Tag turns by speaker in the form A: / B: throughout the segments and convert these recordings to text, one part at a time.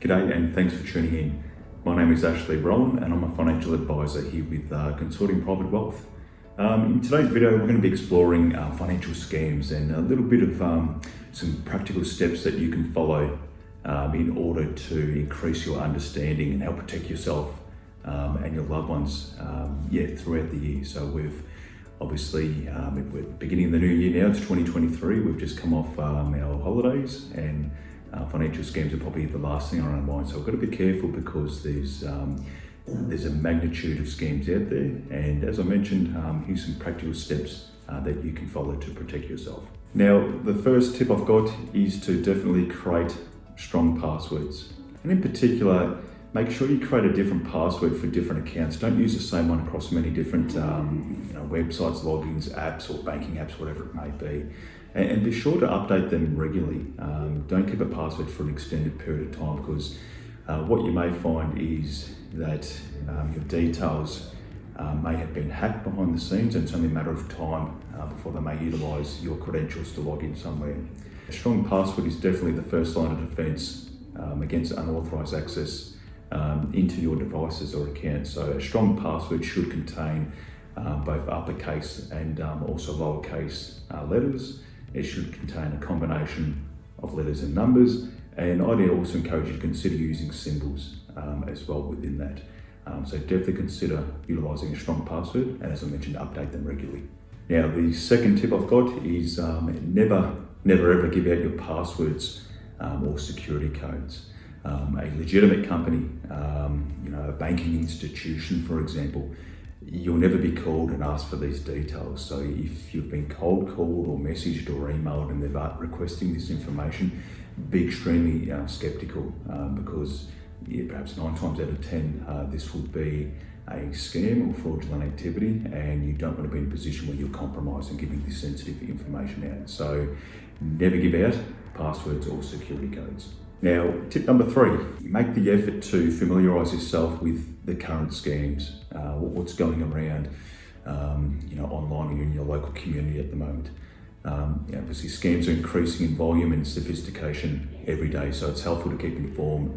A: G'day and thanks for tuning in. My name is Ashley Rowan and I'm a financial advisor here with Consortium Private Wealth. In today's video we're going to be exploring financial scams and a little bit of some practical steps that you can follow in order to increase your understanding and help protect yourself and your loved ones throughout the year. So we've obviously, we're beginning the new year now, it's 2023, we've just come off our holidays and financial scams are probably the last thing on our mind. So we've got to be careful because there's a magnitude of scams out there. And as I mentioned, here's some practical steps that you can follow to protect yourself. Now, the first tip I've got is to definitely create strong passwords. And in particular, make sure you create a different password for different accounts. Don't use the same one across many different websites, logins, apps, or banking apps, whatever it may be. And be sure to update them regularly. Don't keep a password for an extended period of time because what you may find is that your details may have been hacked behind the scenes, and it's only a matter of time before they may utilise your credentials to log in somewhere. A strong password is definitely the first line of defence against unauthorised access into your devices or accounts. So a strong password should contain both uppercase and also lowercase letters. It should contain a combination of letters and numbers, and I'd also encourage you to consider using symbols as well within that. So definitely consider utilising a strong password, and as I mentioned, update them regularly. Now, the second tip I've got is never ever give out your passwords or security codes. A legitimate company, a banking institution, for example, you'll never be called and asked for these details. So if you've been cold called or messaged or emailed and they're requesting this information, be extremely skeptical because perhaps 9 times out of 10 this would be a scam or fraudulent activity, and you don't want to be in a position where you're compromised and giving this sensitive information out. So never give out passwords or security codes. Now, tip number 3, you make the effort to familiarise yourself with the current scams, what's going around, online or in your local community at the moment. Obviously, scams are increasing in volume and sophistication every day, so it's helpful to keep informed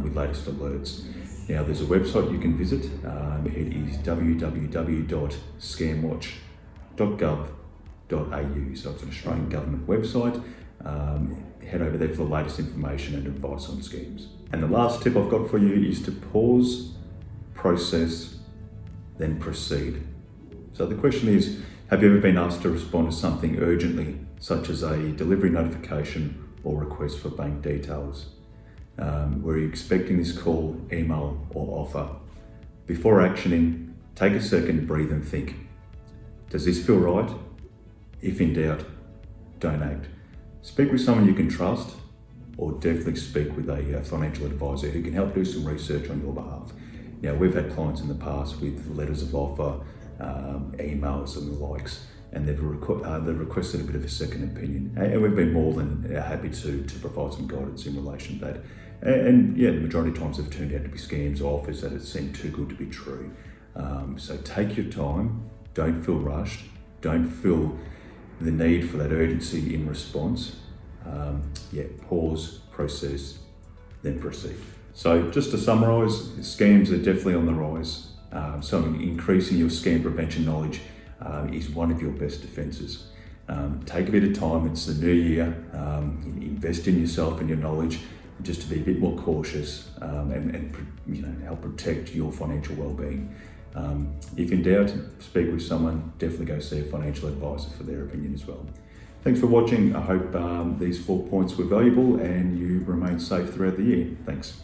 A: with latest alerts. Now, there's a website you can visit. It is www.scamwatch.gov.au. So it's an Australian government website. Head over there for the latest information and advice on schemes. And the last tip I've got for you is to pause, process, then proceed. So the question is, have you ever been asked to respond to something urgently, such as a delivery notification or request for bank details? Were you expecting this call, email, or offer? Before actioning, take a second, breathe and think. Does this feel right? If in doubt, don't act. Speak with someone you can trust, or definitely speak with a financial advisor who can help do some research on your behalf. Now, we've had clients in the past with letters of offer, emails and the likes, and they've requested a bit of a second opinion, and we've been more than happy to provide some guidance in relation to that. And the majority of times they've turned out to be scams or offers that have seemed too good to be true. So take your time, don't feel rushed, don't feel the need for that urgency in response. Pause, process, then proceed. So just to summarise, scams are definitely on the rise. So increasing your scam prevention knowledge is one of your best defences. Take a bit of time, it's the new year, invest in yourself and your knowledge just to be a bit more cautious and help protect your financial well-being. If in doubt, speak with someone, definitely go see a financial advisor for their opinion as well. Thanks for watching. I hope these 4 points were valuable and you remain safe throughout the year. Thanks.